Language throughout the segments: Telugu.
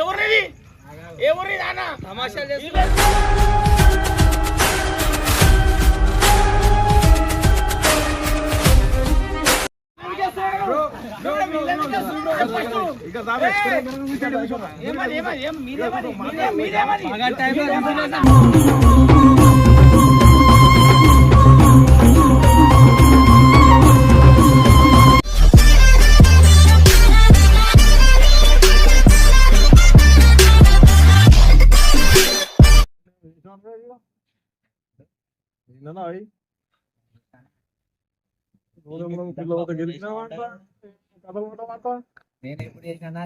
ఎవరిది ఎవరిది అన్న తమాషాలు నేను ఎప్పుడు చేసినా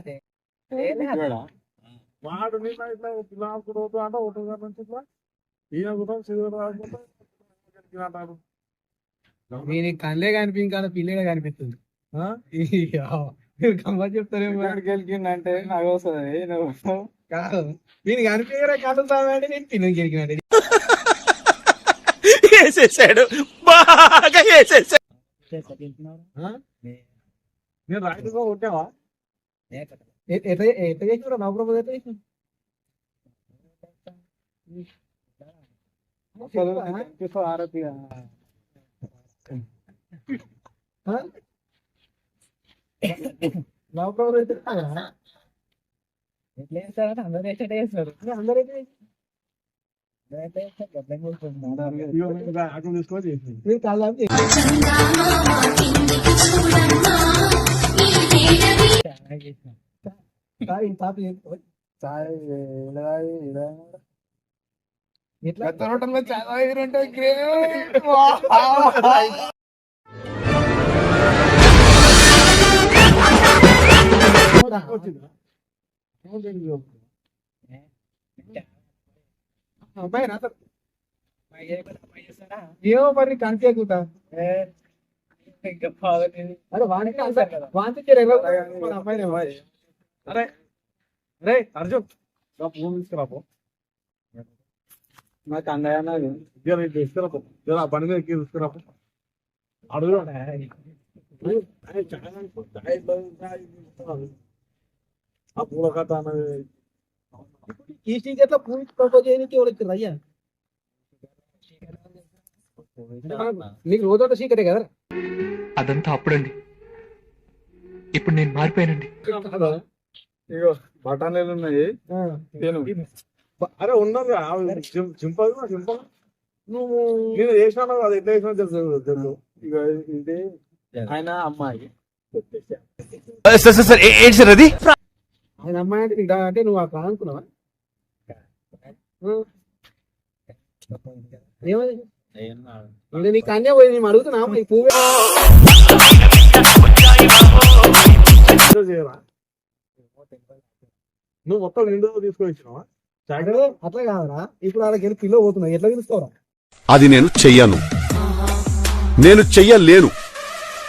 వాడు ఇట్లా పిల్ల అంటే ఒకటి నుంచి ఇట్లా ఈయన కూడా సిగరెట్ రాకుంటాడు. నేను కళ్ళే కనిపించాలి పిల్లగా కనిపిస్తుంది. గమ్మత్ చెప్తారేమో గెలికిందంటే నాకు వస్తుంది కాదు నేను కనిపించరా కలుగుతామంటే నేను పిల్లలు గెలికినట్టు వేసేసాడు బాగా వేసేసాడు. నేను రాయిగా కొట్టావా ఎట్లా చేసినా నా ప్రభు ఎట్లా చేసిన ఆరోగ్య నా ప్రభు అయితే ఎట్లా చేస్తారంటే అందరూ ఎట్లా చేస్తారు అందరూ ఎట్లా చాలా ఏమో మరి కంటే ఎక్కుతా అరే వానికి అమ్మాయి అరే అరే అర్జున్ ఫోన్ తీసుకురాపో నాకు అన్నయ్య తీసుకురాపో బండి మీద ఎక్కి తీసుకురాపో అడుగు ఆ పూల కథ అన్నది ఈ స్టీకర్లో పూలు ప్రపోజ్ చేయడానికి ఎవరు అయ్యా నీకు రోజు సీకరే కదా అదంతా అప్పుడండి ఇప్పుడు నేను మారిపోయానండి. ఇగో బఠానీలు ఉన్నాయి అరే ఉన్నది చింపదు చింపదు నువ్వు నేను చేసినా అది ఎట్లా చేసినా తెలుసు. ఇక ఇది ఆయన అమ్మాయి అది ఆయన అమ్మాయి అంటే నువ్వు అక్కడ అనుకున్నావా నీకు అన్నే పోయి నేను అడుగుతున్నా పువ్వు నువ్వు మొత్తం నిండు తీసుకొచ్చినావా అట్లా కాదరా ఇప్పుడు అలా గెలి పిల్ల పోతున్నావు ఎట్లా పిలుస్తావురా అది నేను చెయ్యను నేను చెయ్యలేను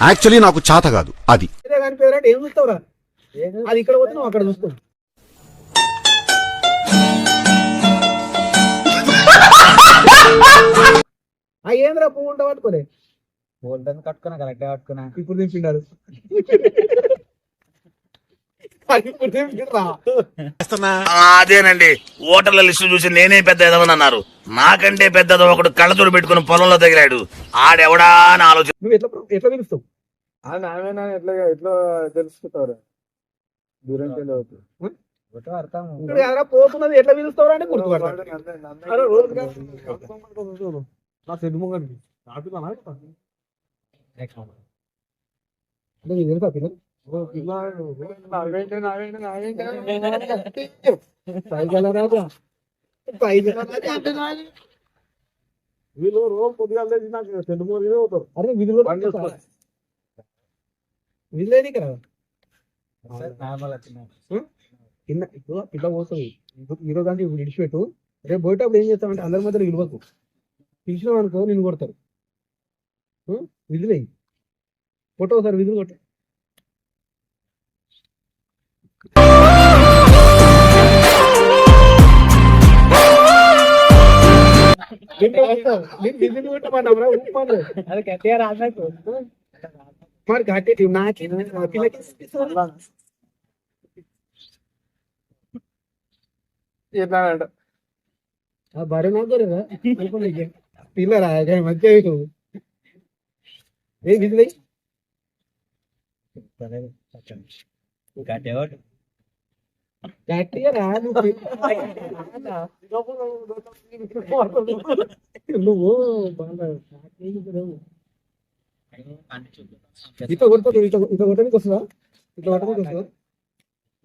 యాక్చువల్లీ నాకు చేత కాదు అది కానీ పేరంటే ఏం చూస్తావురా అది ఇక్కడ పోతే నువ్వు అక్కడ చూస్తావు ఏంద్రా పువ్వు ఉంటా పట్టుకోలే పువ్వు కట్టుకున్నా కరెక్ట్ కట్టుకున్నా ఇప్పుడు దింపిండాడు అదేనండి ఓటర్ల లిస్టు చూసి నేనే పెద్ద ఎదవనన్నారు. నాకంటే పెద్దదో ఒకడు కళ్ళతోడు పెట్టుకుని పొలంలో తగిలాడు. ఆడెవడా అని ఆలోచన. నువ్వు ఎట్లా పిలుస్తావు నావేనా ఎట్లా ఎట్లా తెలుసుకుంటావు పోతున్నది ఎట్లా పిలుస్తావు అంటే గుర్తుపడతాడు. నా సెడ్ముగండి తెలుసా పిల్లలు వీళ్ళు రోజు కొద్దిగా నాకు సెడ్ముగ అవుతారు. అరే వీళ్ళు వీళ్ళేది కదా ఇప్పుడు పిల్ల పోతుంది ఈరోజు అంటే ఇప్పుడు ఇడిచిపెట్టు. రేపు పోయేటప్పుడు ఏం చేస్తామంటే అందరి మధ్యలో విలువకు పిలిచినావు అనుకో నేను కొడతారు. విధులే ఫోటో ఒకసారి విధులు కొట్ట విధులు కొట్టమన్నా ఊపను అది గట్టిగా రాసాకు మరి కట్టి నాకే పిల్లకి ఎట్లానంట ఆ బరే నాకు కూడా పిల్లరా మంచిగా ఏ విజిల్ గట్టిగా రా నువ్వు ఇట్లా కొడతావు ఇట్లా కొట్టడానికి వస్తుందా ఇట్లా కొట్టడానికి వస్తుందా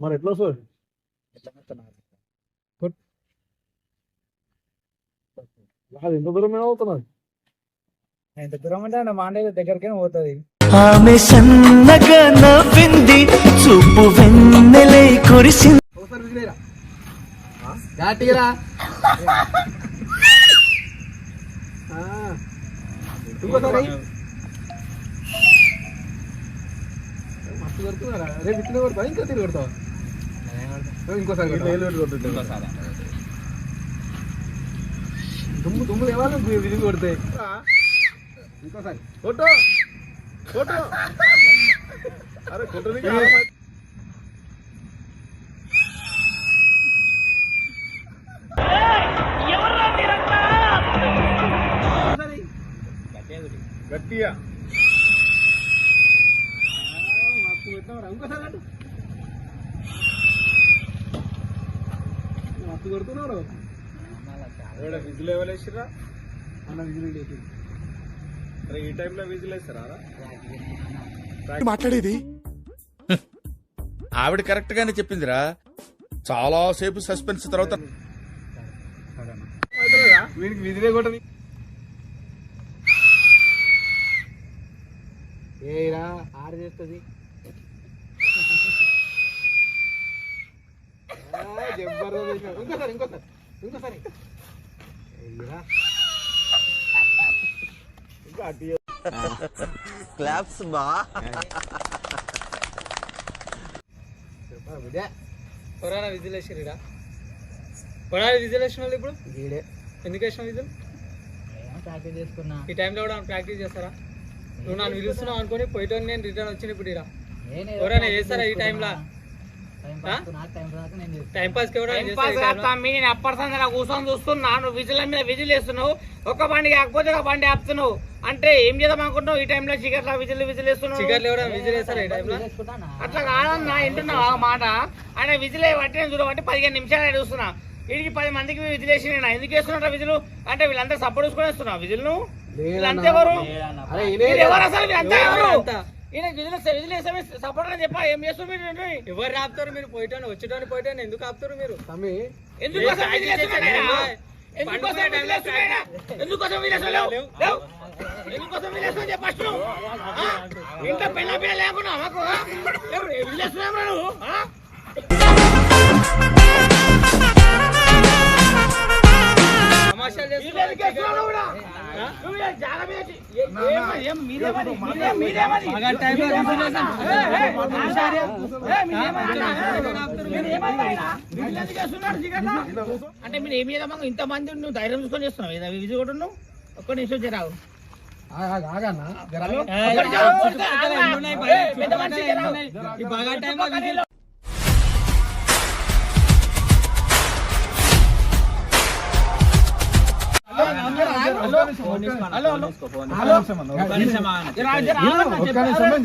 మరి ఎట్లా వస్తుంది ఎంత దూరం అవుతున్నది ఎంత దూరం అంటే మా అన్నయ్య దగ్గరకే పోతుంది ఆమె సన్నగా నవ్వింది చూపు వెన్నెలై కురిసింది ఒకసారి విజిలేరా గట్టిగా ఇంకోసారి మస్తు కొడుతున్నారా రేపు ఇట్లా కొడతావా ఇంకా తిరిగి కొడతావా ఇంకోసారి దుమ్ము లేవాలి విజిల్ కొడితే ఇంకోసారి కొట్టు కొట్టు అరే కొట్టని గట్టిగా ఇంకోసారి అటు మస్తు కొడుతున్నాడు విజిల్ ఎవరేసిరా అన్న విజిల్ వేసి అరే ఈ టైంలో విజిల్ వేస్తారా మాట్లాడేది ఆవిడ కరెక్ట్ గానే చెప్పిందిరా చాలా సేపు సస్పెన్స్ తర్వాత వీడికి విజిలే కొట్టని ఏరా ఆరు చేస్తుంది జబర్దస్త్ ఇంకోసారి ఇంకోసారి ఇంకోసారి ఏరా క్లాప్స్ బా ఎవరైనా విజిల్ వేసిరా కొడాలి విజిల్ వేసిన వాళ్ళు ఇప్పుడు ఎందుకు వేసిన విజిల్ ప్రాక్టీస్ చేసుకున్నా ఈ టైంలో కూడా ప్రాక్టీస్ చేస్తారా నువ్వు నన్ను పిలుస్తున్నావు అనుకుని పోయిటో నేను రిటర్న్ వచ్చిన ఇప్పుడు ఇరా ఎవరైనా చేస్తారా ఈ టైంలో టైం పాస్ నేను అప్పటిసంగా కూర్చొని చూస్తున్నా నువ్వు విజిల్ మీద విజిల్ వేస్తున్నావు ఒక బండి కాకపోతే ఒక బండి ఆపుతున్నావు అంటే ఏం చేద్దాం అనుకుంటున్నావు ఈ టైంలో చికెట్లా విజిల్ వేస్తున్నావు విజిల్ వేస్తారా ఈ టైంలో అట్లా కాదన్నా వింటున్నావు ఆ మాట ఆయన విజిల్ బట్టి నేను చూడబట్టి 15 నిమిషాలు చూస్తున్నా వీడికి 10 మందికి విజిల్ వేసి నేను ఎందుకు వేస్తున్నా విజిల్ అంటే వీళ్ళంతా సపోర్ట్ చూసుకొని వేస్తున్నావు విజిల్ నువ్వు వీళ్ళంతా ఎవరు ఎవరు అసలు వీళ్ళంతా ఎవరు ఈయన విజిల్ వేసామే సపోర్ట్ అని చెప్పా ఏం చేస్తారు మీరు ఎవరు ఆపుతారు మీరు పోయిటాను వచ్చేటాను పోయిటాను ఎందుకు ఆపుతారు మీరు ఎందుకోసం విజిల్ వేస్తున్నాడా? ఎందుకోసం విజిల్ వేస్తున్నాడా? ఎందుకోసం విజిల్ వేస్తున్నావు? లేవు. ఎందుకోసం విజిల్ వేస్తున్నావు చెప్పు ఫస్ట్ నువ్వు. ఇంకా పెళ్ళ లేకుండా మాకు విజిల్ వేస్తున్నావు నువ్వు తమాషాలు విజిల్ ఎందుకు వేస్తున్నావు కూడా? నువ్వు ఇలా జాగ మీద మీదేమని అంటే మీరు ఏమి ఇంత మంది నువ్వు ధైర్యం చూసుకొని చేస్తున్నావు విజయ్ కూడా నువ్వు ఒక్క నిమిషం చేరావు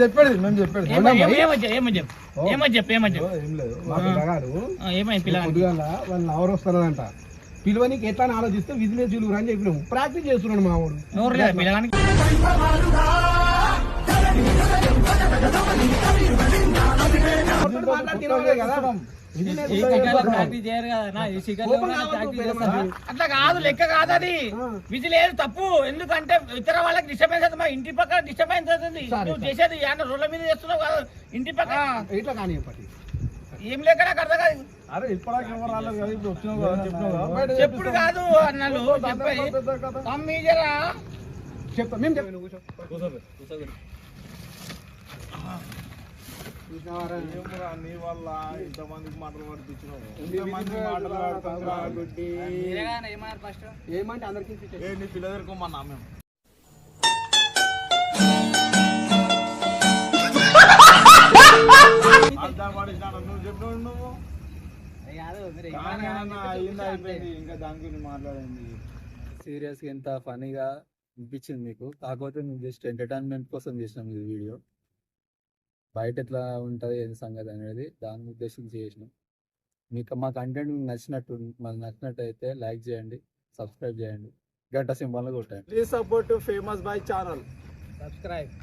చెప్పేది మేము చెప్పేది వాళ్ళు ఎవరు వస్తారంట పిలువనికి ఎట్లా అని ఆలోచిస్తే విజిలేజ్ పిలువురు అని చెప్పినాము ప్రాక్టీస్ చేస్తున్నాడు మా వాడు అట్లా కాదు లెక్క కాదు అది విజిల్ లేదు తప్పు ఎందుకంటే ఇతర వాళ్ళకి డిస్టర్బెన్స్ అవుతుంది మా ఇంటి పక్క డిస్టర్బెన్స్ అవుతుంది నువ్వు చేసేది రోడ్ల మీద చేస్తున్నావు కాదు ఇంటి పక్క ఇట్లా కానీ ఏం లేక నాకు అర్థం కాదు అరే ఇప్పటికి ఎవరు రాలేదు కదా ఇప్పుడు వచ్చినావు కదా చెప్పినావు చెప్పుడు కాదు అన్నాడు చెప్పాయి తమ్మి జరా చెప్తా మేము చెప్పాను నీ వల్ల ఇంతమందికి మాటలు పడిపించినావు ఏమంటే అందరికీ నీ పిల్ల దగ్గరకోమన్నా మేము సీరియస్ గా ఎంత ఫనీగా అనిపించింది మీకు, కాకపోతే మేము జస్ట్ ఎంటర్టైన్మెంట్ కోసం చేసినాం ఈ వీడియో. బయట ఎట్లా ఉంటుంది ఏది సంగతి అనేది దాన్ని ఉద్దేశించి చేసినాం. మీకు మా కంటెంట్ నచ్చినట్టయితే లైక్ చేయండి, సబ్స్క్రైబ్ చేయండి, గంట సింబల్ కొట్టండి. Please support famous boy channel. Subscribe.